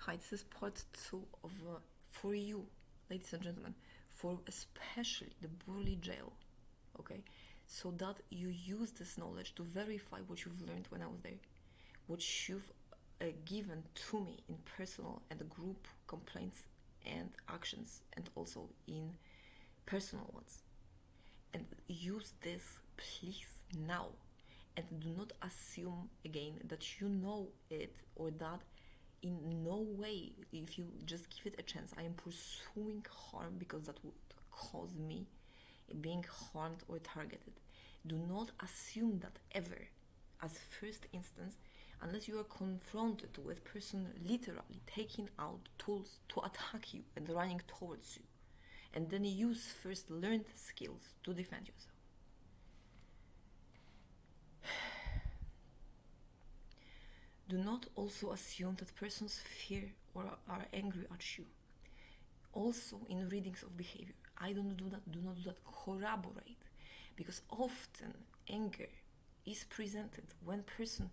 Hi, this is part 2 of for you, ladies and gentlemen, for especially the Burley jail, okay? So that you use this knowledge to verify what you've learned when I was there, what you've given to me in personal and group complaints and actions, and also in personal ones. And use this, please, now. And do not assume again that you know it, or that in no way, if you just give it a chance, I am pursuing harm because that would cause me being harmed or targeted. Do not assume that ever as first instance, unless you are confronted with person literally taking out tools to attack you and running towards you, and then use first learned skills to defend yourself. Do not also assume that persons fear or are angry at you. Also, in readings of behavior, I don't do that. Do not do that. Collaborate, because often anger is presented when person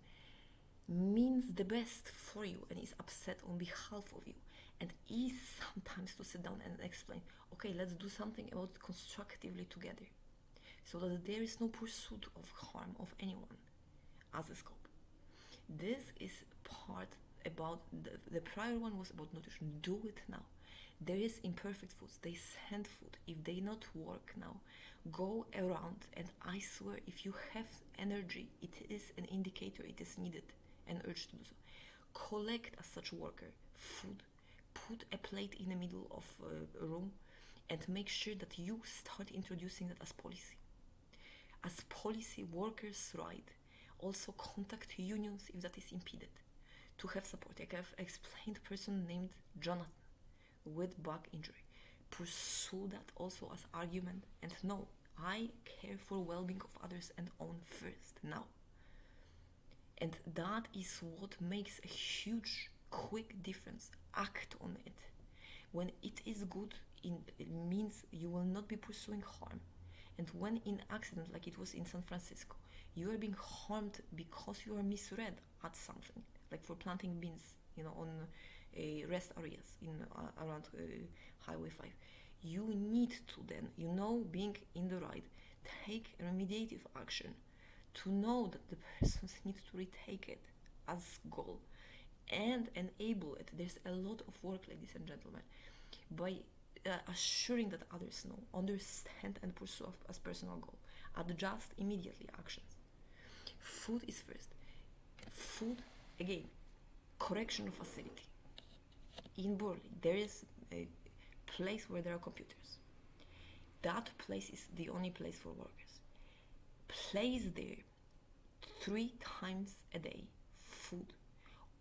means the best for you and is upset on behalf of you, and is sometimes to sit down and explain, okay, let's do something about it constructively together, so that there is no pursuit of harm of anyone as a scope. This is part about the prior one was about nutrition. Do it now. There is imperfect foods. They send food. If they not work now, go around, and I swear, if you have energy, it is an indicator. It is needed, an urge to do so. Collect as such worker food. Put a plate in the middle of a room, and make sure that you start introducing that as policy. As policy, workers' right. Also contact unions if that is impeded, to have support. Like I've explained, person named Jonathan with back injury. Pursue that also as argument, and no, I care for well-being of others and own first now. And that is what makes a huge, quick difference. Act on it. When it is good, it means you will not be pursuing harm. And when in accident, like it was in San Francisco, you are being harmed because you are misread at something, like for planting beans, on rest areas in around Highway 5. You need to then, being in the right, take remediative action to know that the persons need to retake it as goal and enable it. There's a lot of work, ladies and gentlemen, by assuring that others know, understand, and pursue as personal goal. Adjust immediately actions. Food is first. Food, again, correctional facility. In Burley, there is a place where there are computers. That place is the only place for workers. Place there 3 times a day food.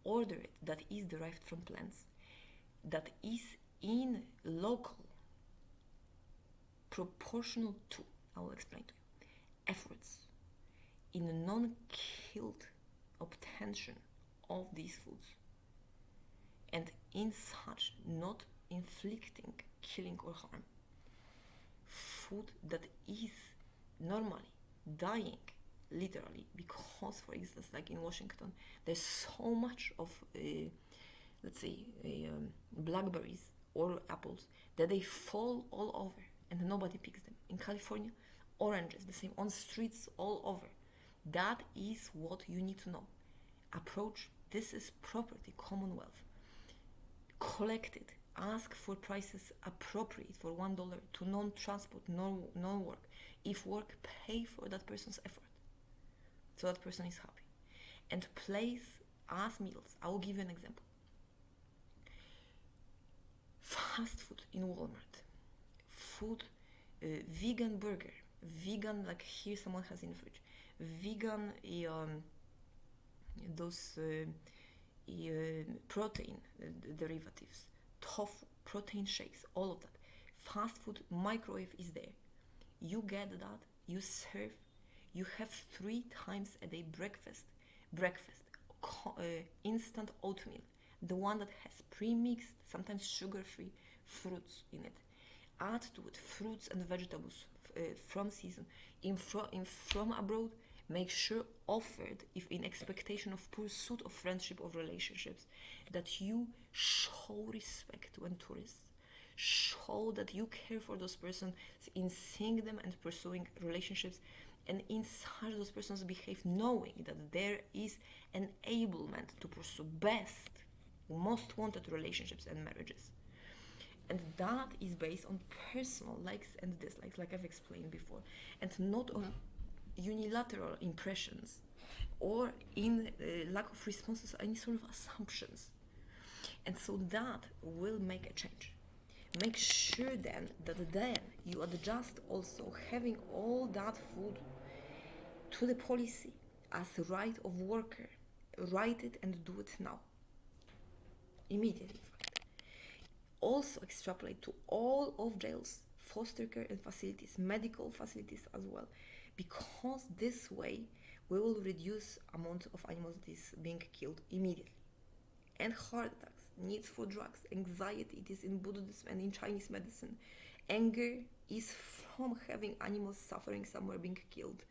Order it that is derived from plants, that is in local, proportional to, I will explain to you, efforts in non-killed obtention of these foods, and in such not inflicting killing or harm. Food that is normally dying literally because, for instance, like in Washington, there's so much of blackberries or apples that they fall all over and nobody picks them. In California, oranges, the same, on streets all over. That is what you need to know. Approach, this is property, commonwealth. Collect it. Ask for prices appropriate for $1 to non-transport, non-work. If work, pay for that person's effort, so that person is happy. And place as meals. I will give you an example. Fast food in Walmart. Food, vegan burger. Vegan, like here someone has in the fridge. Vegan, those protein derivatives, tofu, protein shakes, all of that. Fast food, microwave is there. You get that, you serve, you have 3 times a day breakfast, instant oatmeal, the one that has pre-mixed, sometimes sugar-free fruits in it. Add to it fruits and vegetables from season, from abroad, Make sure offered if in expectation of pursuit of friendship or relationships, that you show respect to tourists, show that you care for those persons in seeing them and pursuing relationships, and inside those persons behave knowing that there is enablement to pursue best, most wanted relationships and marriages. And that is based on personal likes and dislikes, like I've explained before, and not on unilateral impressions or in lack of responses or any sort of assumptions. And so that will make a change. Make sure then that then you adjust also having all that food to the policy as right of worker. Write it and do it now. Immediately. Also extrapolate to all of jails, foster care and facilities, medical facilities as well, because this way we will reduce amount of animals that is being killed immediately. And heart attacks, needs for drugs, anxiety, it is in Buddhism and in Chinese medicine. Anger is from having animals suffering somewhere, being killed,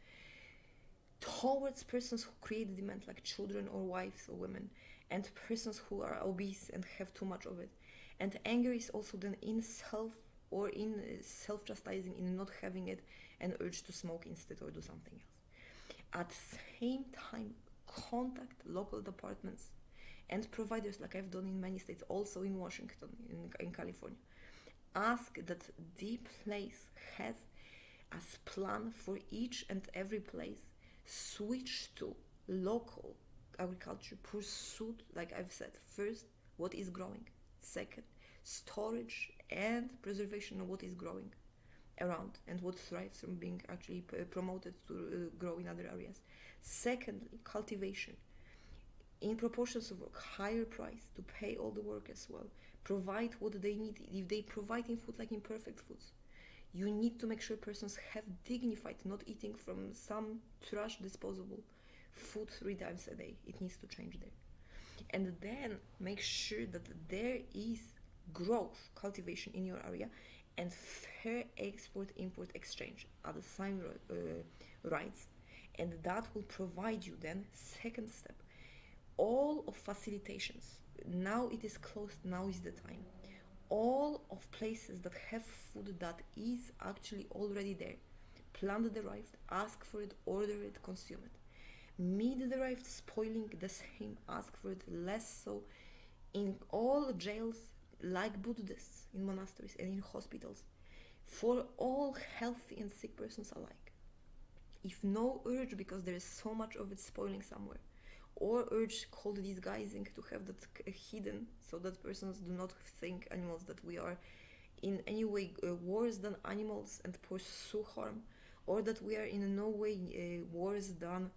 towards persons who create demand, like children or wives or women, and persons who are obese and have too much of it. And anger is also then in self or in self-chastising, in not having it, an urge to smoke instead or do something else. At the same time, contact local departments and providers, like I've done in many states, also in Washington, in California. Ask that the place has as plan for each and every place, switch to local agriculture, pursuit, like I've said, first, what is growing, second, storage and preservation of what is growing around and what thrives from being actually promoted to grow in other areas. Secondly, cultivation in proportions of work, higher price to pay all the work as well, provide what they need. If they provide in food, like imperfect foods, you need to make sure persons have dignified, not eating from some trash disposable food 3 times a day. It needs to change there. And then make sure that there is growth, cultivation in your area, and fair export-import exchange are the same rights. And that will provide you then, second step, all of facilitations. Now it is closed, now is the time. All of places that have food that is actually already there, plant derived, ask for it, order it, consume it. Meat derived, spoiling, the same, ask for it, less so. In all jails, like Buddhists, in monasteries and in hospitals, for all healthy and sick persons alike. If no urge, because there is so much of it spoiling somewhere, or urge called disguising to have that hidden, so that persons do not think animals that we are in any way worse than animals and pursue harm, or that we are in no way worse than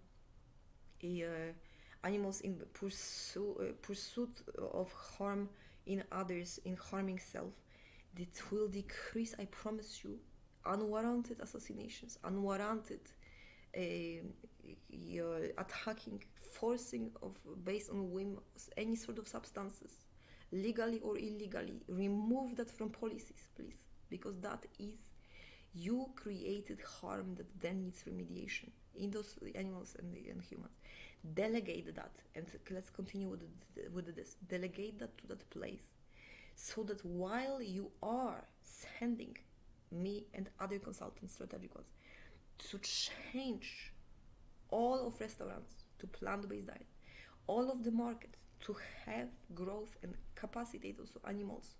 animals in pursuit of harm in others, in harming self. It will decrease, I promise you, unwarranted assassinations, unwarranted attacking, forcing of based on whim, any sort of substances, legally or illegally. Remove that from policies, please, because that is, you created harm that then needs remediation in those animals and humans. Delegate that, and let's continue with this. Delegate that to that place, so that while you are sending me and other consultants, strategic ones, to change all of restaurants to plant-based diet, all of the market to have growth and capacitate also animals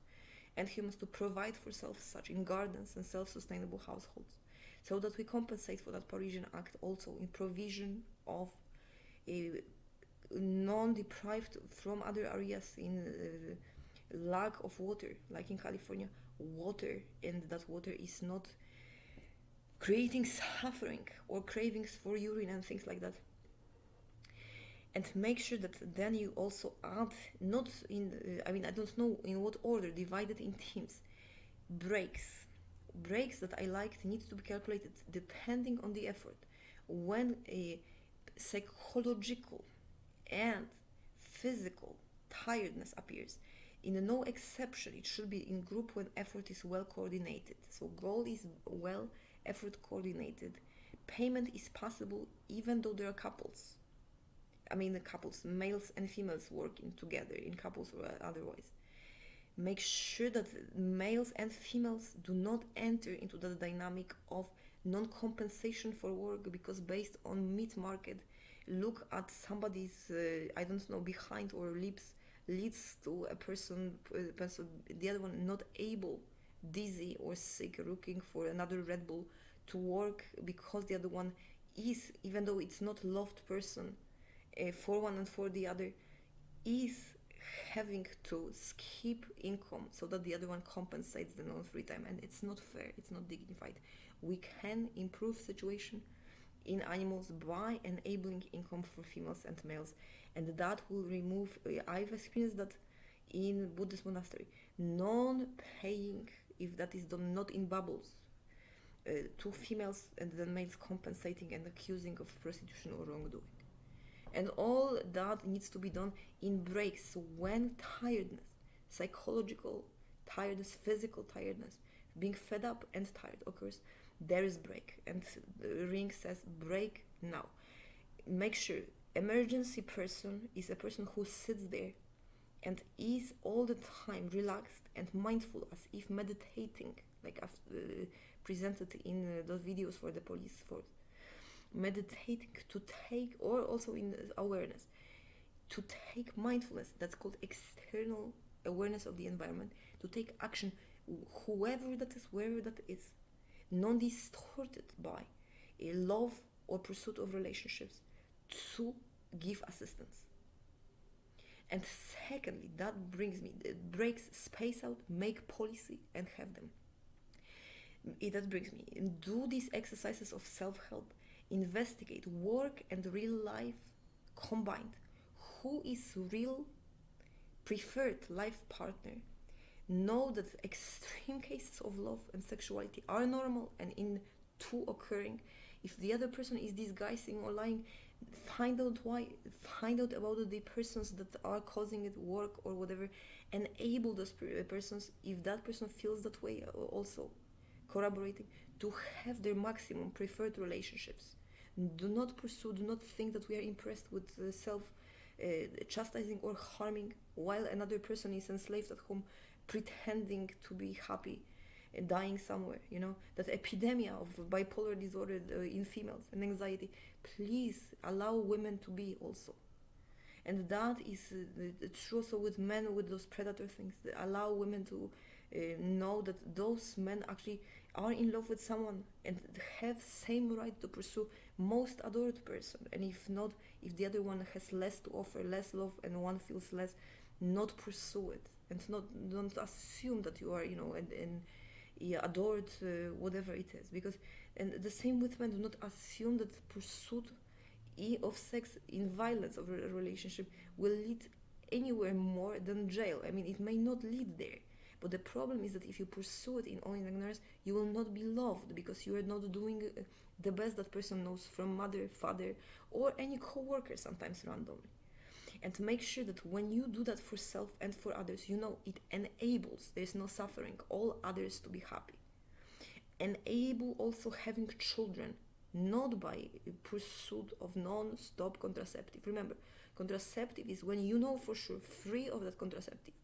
and humans to provide for self-such in gardens and self-sustainable households, so that we compensate for that Parisian Act also in provision of a non-deprived from other areas in lack of water, like in California, water, and that water is not creating suffering or cravings for urine and things like that. And make sure that then you also add, not in, I don't know in what order, divided in teams, breaks that I liked need to be calculated depending on the effort. When a psychological and physical tiredness appears, in no exception, it should be in group when effort is well coordinated. So goal is well effort coordinated, payment is possible even though there are couples. I mean, the couples, males and females working together in couples or otherwise. Make sure that males and females do not enter into the dynamic of non-compensation for work, because based on meat market, look at somebody's I don't know, behind or lips, leads to a person, the other one not able, dizzy or sick, looking for another Red Bull to work, because the other one is, even though it's not loved person, for one and for the other, is having to skip income so that the other one compensates the non-free time, and it's not fair, it's not dignified. We can improve situation in animals by enabling income for females and males, and that will remove, I've experienced that in Buddhist monastery, non-paying, if that is done not in bubbles, to females and then males compensating and accusing of prostitution or wrongdoing. And all that needs to be done in breaks. So when tiredness, psychological tiredness, physical tiredness, being fed up and tired occurs, there is break. And the ring says break now. Make sure emergency person is a person who sits there and is all the time relaxed and mindful, as if meditating, like I've presented in those videos for the police force. Meditating to take, or also in awareness, to take mindfulness, that's called external awareness of the environment, to take action, whoever that is, wherever that is, non-distorted by a love or pursuit of relationships, to give assistance. And secondly, that brings me, it breaks space out, make policy and have them. That brings me, do these exercises of self-help, investigate work and real life combined. Who is real preferred life partner? Know that extreme cases of love and sexuality are normal and in two occurring. If the other person is disguising or lying, find out why, find out about the persons that are causing it, work or whatever, enable those persons, if that person feels that way, also corroborating, to have their maximum preferred relationships. Do not pursue, do not think that we are impressed with self-chastising or harming while another person is enslaved at home, pretending to be happy, dying somewhere, that epidemic of bipolar disorder in females and anxiety. Please allow women to be also. And that is true also with men, with those predator things. They allow women to know that those men actually are in love with someone and have same right to pursue most adored person. And if not, if the other one has less to offer, less love, and one feels less, not pursue it, and don't assume that you are, and adored, whatever it is. Because, and the same with men, do not assume that pursuit of sex in violence of a relationship will lead anywhere more than jail. I mean, it may not lead there. But the problem is that if you pursue it in only ignorance, you will not be loved, because you are not doing the best that person knows from mother, father, or any co-worker, sometimes randomly. And make sure that when you do that for self and for others, it enables, there's no suffering, all others to be happy. Enable also having children, not by pursuit of non-stop contraceptive. Remember, contraceptive is when you know for sure, free of that contraceptive,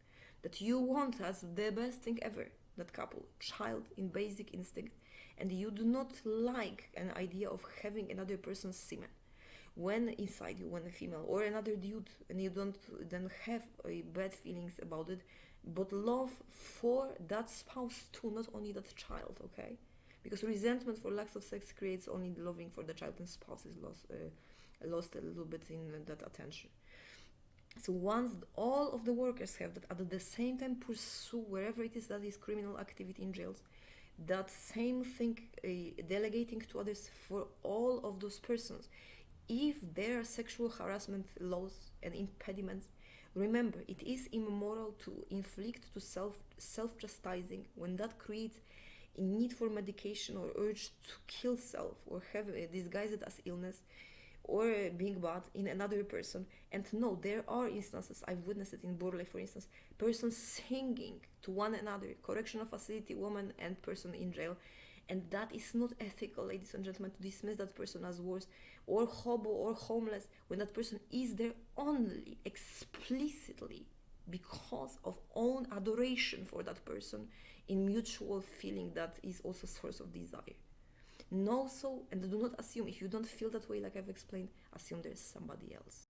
that you want as the best thing ever, that couple, child in basic instinct, and you do not like an idea of having another person's semen when inside you, when a female or another dude, and you don't then have bad feelings about it, but love for that spouse too, not only that child, okay? Because resentment for lack of sex creates only loving for the child, and spouse is lost a little bit in that attention. So once all of the workers have that, at the same time pursue wherever it is that is criminal activity in jails, that same thing, delegating to others for all of those persons. If there are sexual harassment laws and impediments, remember, it is immoral to inflict to self-chastising when that creates a need for medication or urge to kill self or have disguise it as illness or being bad in another person. And no, there are instances, I've witnessed it in Borley, for instance, persons singing to one another, correctional facility woman and person in jail, And that is not ethical, ladies and gentlemen, to dismiss that person as worse or hobo or homeless when that person is there only explicitly because of own adoration for that person in mutual feeling that is also source of desire. Know so, and do not assume. If you don't feel that way, like I've explained, assume there's somebody else.